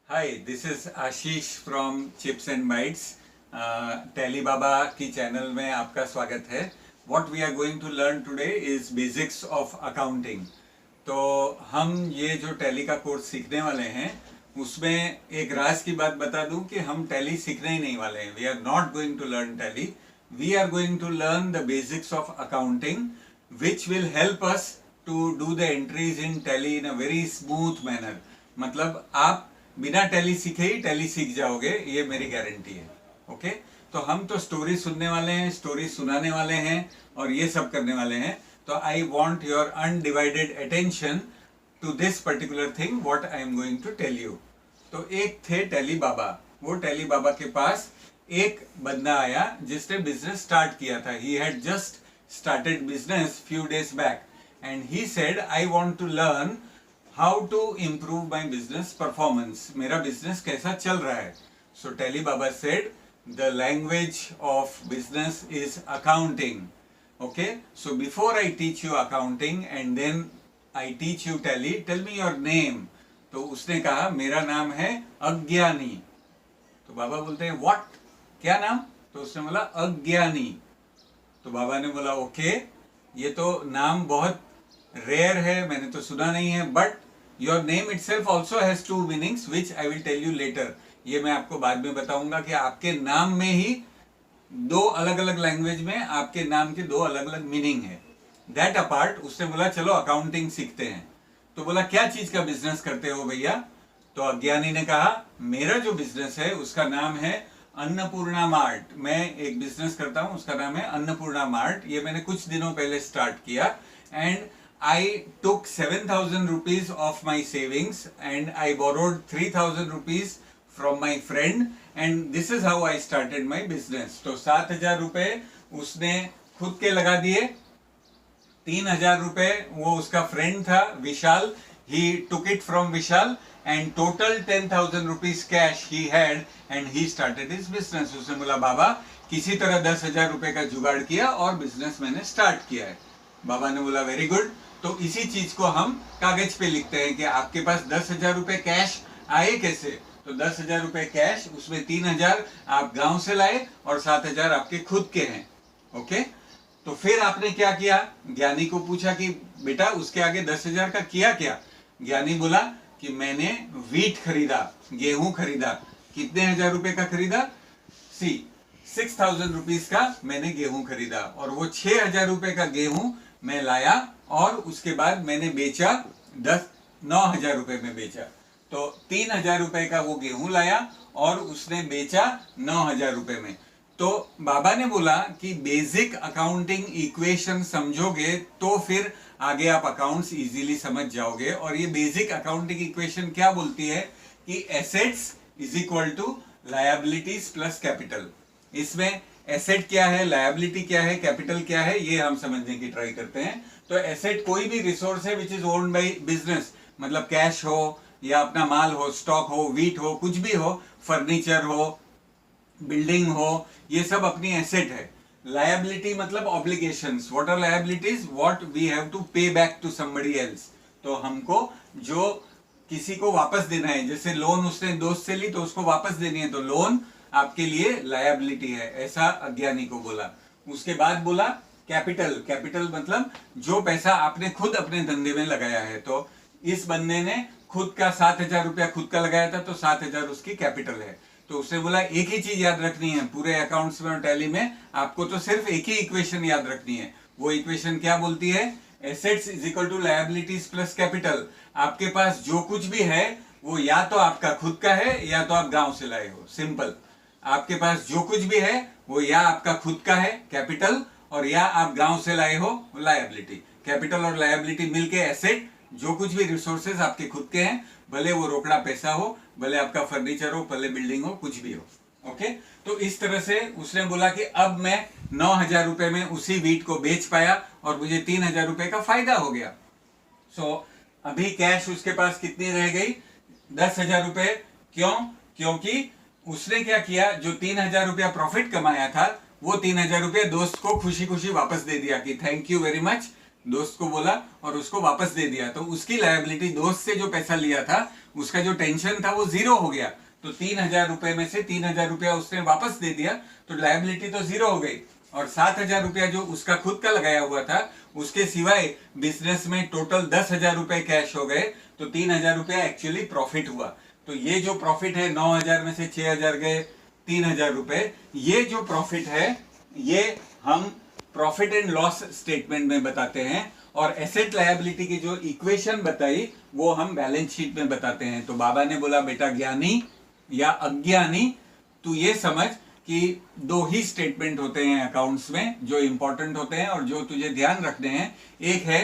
Hi, this is Ashish from Chips and Bites. Tally Baba की channel में आपका स्वागत है. What we are going to learn today is basics of accounting. तो हम ये जो टैली का कोर्स सीखने वाले हैं उसमें एक राज की बात बता दूं कि हम टैली सीखने ही नहीं वाले हैं. We are not going to learn tally. We are going to learn the basics of accounting, which will help us to do the entries in tally in a very smooth manner. मतलब आप बिना tally सीखे ही tally सीख जाओगे, ये मेरी guarantee है. Okay, तो हम तो स्टोरी सुनने वाले हैं, स्टोरी सुनाने वाले हैं और ये सब करने वाले हैं. तो I want your undivided attention to this particular thing what I am going to tell you. तो एक थे टैली बाबा. वो टैली बाबा के पास एक बंदा आया जिसने बिजनेस स्टार्ट किया था. He had just started business few days back and he said I want to learn how to improve my business performance. मेरा बिजनेस कैसा चल रहा है. So Tally Baba said the language of business is accounting. Okay, so before I teach you accounting and then I teach you Tally, tell me your name. तो उसने कहा मेरा नाम है अज्ञानी. तो बाबा बोलते हैं व्हाट, क्या नाम. तो उसने बोला अज्ञानी. तो बाबा ने बोला ओके, ये तो नाम बहुत रेयर है, मैंने तो सुना नहीं है, but your name itself also has two meanings which I will tell you later. ये मैं आपको बाद में बताऊंगा कि आपके नाम में ही दो अलग अलग लैंग्वेज में आपके नाम के दो अलग अलग मीनिंग है. दैट अपार्ट उसने बोला चलो अकाउंटिंग सीखते हैं. तो बोला क्या चीज का बिजनेस करते हो भैया. तो अज्ञानी ने कहा मेरा जो बिजनेस है उसका नाम है अन्नपूर्णा मार्ट. मैं एक बिजनेस करता हूं, उसका नाम है अन्नपूर्णा मार्ट. ये मैंने कुछ दिनों पहले स्टार्ट किया and I took 7,000 rupees of my savings and I borrowed 3,000 rupees from my friend and this is how I started my business. तो 7,000 रुपए उसने खुद के लगा दिए, 3,000 रुपए वो उसका फ्रेंड था विशाल, he took it from Vishal and total 10,000 rupees cash he had and he started his business. उसने बोला बाबा किसी तरह 10,000 रुपए का जुगाड़ किया और बिजनेस मैंने स्टार्ट किया है. बाबा ने बोला वेरी गुड. तो इसी चीज को हम कागज पे लिखते हैं कि आपके पास 10,000 रुपए कैश आए कैसे. तो 10,000 रुपए कैश, उसमें 3,000 आप गांव से लाए और 7,000 आपके खुद के हैं. ओके, तो फिर आपने क्या किया. ज्ञानी को पूछा कि बेटा उसके आगे 10,000 का किया क्या. ज्ञानी बोला कि मैंने वीट खरीदा, गेहूं खरीदा. कितने हजार रुपए का खरीदा. 6,000 रुपीज का मैंने गेहूं खरीदा और वो 6,000 रुपए का गेहूं मैं लाया और उसके बाद मैंने बेचा 9,000 रुपए में बेचा. तो 3,000 रुपए का वो गेहूं लाया और उसने बेचा 9,000 रुपए में. तो बाबा ने बोला कि बेसिक अकाउंटिंग इक्वेशन समझोगे तो फिर आगे आप अकाउंट्स इजीली समझ जाओगे. और ये बेसिक अकाउंटिंग इक्वेशन क्या बोलती है कि assets is equal to liabilities plus capital. इसमें एसेट क्या है, लायबिलिटी क्या है, कैपिटल क्या है, ये हम समझने की ट्राई करते हैं. तो एसेट कोई भी रिसोर्स है which is owned by business, मतलब कैश हो या अपना माल हो, स्टॉक हो, वीट हो, कुछ भी हो, फर्नीचर हो, बिल्डिंग हो, ये सब अपनी एसेट है. लायबिलिटी मतलब obligations. What are liabilities, what we have to pay back to somebody else. तो हमको जो किसी को वापस देना है, जैसे लोन उसने दोस्त से ली तो उसको वापस देनी है, तो लोन आपके लिए लायबिलिटी है, ऐसा अज्ञानी को बोला. उसके बाद बोला कैपिटल. कैपिटल मतलब जो पैसा आपने खुद अपने धंधे में लगाया है. तो इस बंदे ने खुद का 7,000 रुपया खुद का लगाया था तो 7,000 उसकी कैपिटल है. तो उसने बोला एक ही चीज याद रखनी है पूरे अकाउंट्स में और टैली में, आपको तो सिर्फ एक ही इक्वेशन याद रखनी है. वो इक्वेशन क्या बोलती है, assets is equal to liabilities plus capital. आपके पास जो कुछ भी है वो या तो आपका खुद का है या तो आप गांव से लाए हो. सिंपल. आपके पास जो कुछ भी है वो या आपका खुद का है कैपिटल और या आप गांव से लाए हो लायबिलिटी. कैपिटल और लायबिलिटी मिलके एसेट. जो कुछ भी रिसोर्सेज आपके खुद के हैं, भले वो रोकड़ा पैसा हो, भले आपका फर्नीचर हो, भले बिल्डिंग हो, कुछ भी हो. ओके, तो इस तरह से उसने बोला कि अब मैं 9,000 रुपए में उसी वीट को बेच पाया और मुझे 3,000 रुपए का फायदा हो गया. सो अभी कैश उसके पास कितनी रह गई, 10,000 रुपए. क्यों, क्योंकि उसने क्या किया, जो 3,000 रुपया प्रॉफिट कमाया था वो 3,000 रुपया दोस्त को खुशी खुशी वापस दे दिया कि थैंक यू वेरी मच, दोस्त को बोला और उसको वापस दे दिया, तो उसकी लायबिलिटी, दोस्त से जो पैसा लिया था उसका जो टेंशन था वो जीरो हो गया। तो 3,000 रुपए में से 3,000 रुपया उसने वापस दे दिया, तो लायबिलिटी तो जीरो हो गई। और 7,000 रुपया जो उसका खुद का लगाया हुआ था, उसके सिवाय बिजनेस में टोटल 10,000 रुपए कैश हो गए, तो 3,000 रुपया एक्चुअली प्रॉफिट हुआ। तो ये जो प्रॉफिट है, 9,000 में से 6,000 गए, 3,000 रुपए, ये जो प्रॉफिट है ये हम प्रॉफिट एंड लॉस स्टेटमेंट में बताते हैं। और एसेट लायबिलिटी की जो इक्वेशन बताई वो हम बैलेंस शीट में बताते हैं। तो बाबा ने बोला, बेटा ज्ञानी या अज्ञानी, तू ये समझ कि दो ही स्टेटमेंट होते हैं अकाउंट्स में जो इंपॉर्टेंट होते हैं और जो तुझे ध्यान रखने हैं। एक है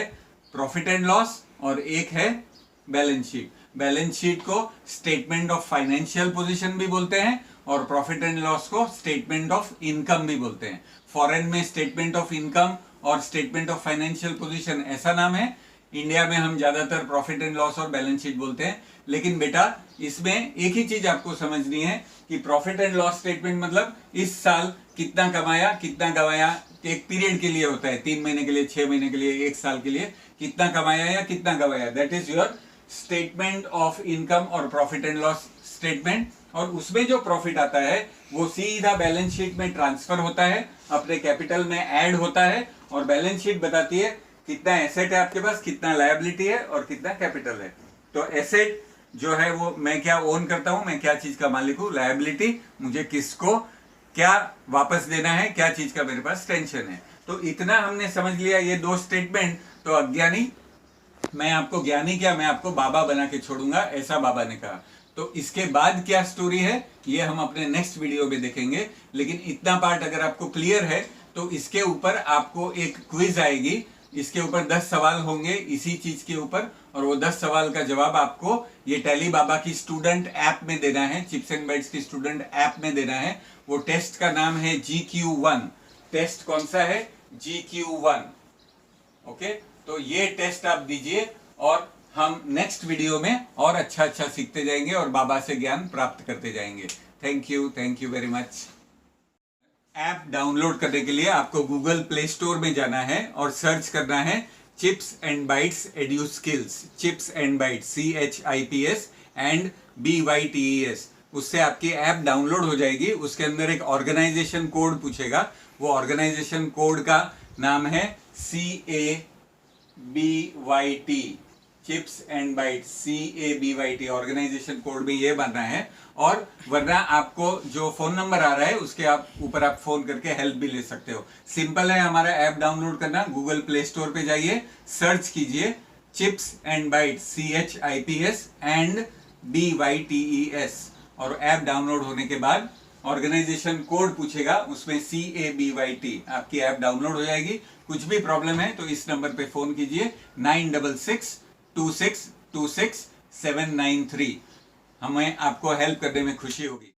प्रॉफिट एंड लॉस और एक है बैलेंस शीट। बैलेंस शीट को स्टेटमेंट ऑफ फाइनेंशियल पोजीशन भी बोलते हैं और प्रॉफिट एंड लॉस को स्टेटमेंट ऑफ इनकम भी बोलते हैं। फॉरेन में स्टेटमेंट ऑफ इनकम और स्टेटमेंट ऑफ फाइनेंशियल पोजीशन ऐसा नाम है। इंडिया में हम ज्यादातर प्रॉफिट एंड लॉस और बैलेंस शीट बोलते हैं। लेकिन बेटा इसमें एक ही चीज आपको समझनी है कि प्रॉफिट एंड लॉस स्टेटमेंट मतलब इस साल कितना कमाया कितना गवाया, एक पीरियड के लिए होता है, 3 महीने के लिए, 6 महीने के लिए, 1 साल के लिए, कितना कमाया या कितना गवाया, that is your statement of income और प्रॉफिट एंड लॉस स्टेटमेंट। और उसमें जो प्रॉफिट आता है वो सीधा बैलेंस शीट में ट्रांसफर होता है, अपने कैपिटल में ऐड होता है, और बैलेंस शीट बताती है कितना एसेट है आपके पास, कितना लायबिलिटी है और कितना कैपिटल है। तो एसेट जो है वो मैं क्या ओन करता हूं, मैं क्या चीज का मालिक हूं, लायबिलिटी मुझे किसको क्या वापस देना है, क्या चीज का मेरे पास टेंशन है। तो इतना हमने समझ लिया, ये दो स्टेटमेंट। तो अज्ञानी, मैं आपको ज्ञानी क्या, मैं आपको बाबा बना के छोड़ूंगा, ऐसा बाबा ने कहा। तो इसके बाद क्या स्टोरी है ये हम अपने नेक्स्ट वीडियो में देखेंगे। लेकिन इतना पार्ट अगर आपको क्लियर है तो इसके ऊपर आपको एक क्विज आएगी, इसके ऊपर 10 सवाल होंगे इसी चीज के ऊपर, और वो 10 सवाल का जवाब आपको ये टैली बाबा की स्टूडेंट ऐप में देना है, चिप्स एंड बाइट्स की स्टूडेंट ऐप में देना है। वो टेस्ट का नाम है GQ1। टेस्ट कौन सा है? GQ1। ओके, तो ये टेस्ट आप दीजिए और हम नेक्स्ट वीडियो में और अच्छा अच्छा सीखते जाएंगे और बाबा से ज्ञान प्राप्त करते जाएंगे। Thank you very much. App download करने के लिए आपको गूगल प्ले स्टोर में जाना है और सर्च करना है chips and bytes edu skills. Chips and bytes, CHIPS and BYTES। उससे आपकी ऐप डाउनलोड हो जाएगी। उसके अंदर एक ऑर्गेनाइजेशन कोड पूछेगा, वो ऑर्गेनाइजेशन कोड का नाम है CABYT, chips and bytes, CABYT। Organization code में ये बनना है। और वरना आपको जो फोन नंबर आ रहा है उसके ऊपर आप फोन करके हेल्प भी ले सकते हो। सिंपल है हमारा ऐप डाउनलोड करना। गूगल प्ले स्टोर पे जाइए, सर्च कीजिए chips and bytes, CHIPS and BYTES, और ऐप डाउनलोड होने के बाद ऑर्गेनाइजेशन कोड पूछेगा, उसमें CABYT, आपकी ऐप डाउनलोड हो जाएगी। कुछ भी प्रॉब्लम है तो इस नंबर पे फोन कीजिए, 9662626793। हमें आपको हेल्प करने में खुशी होगी।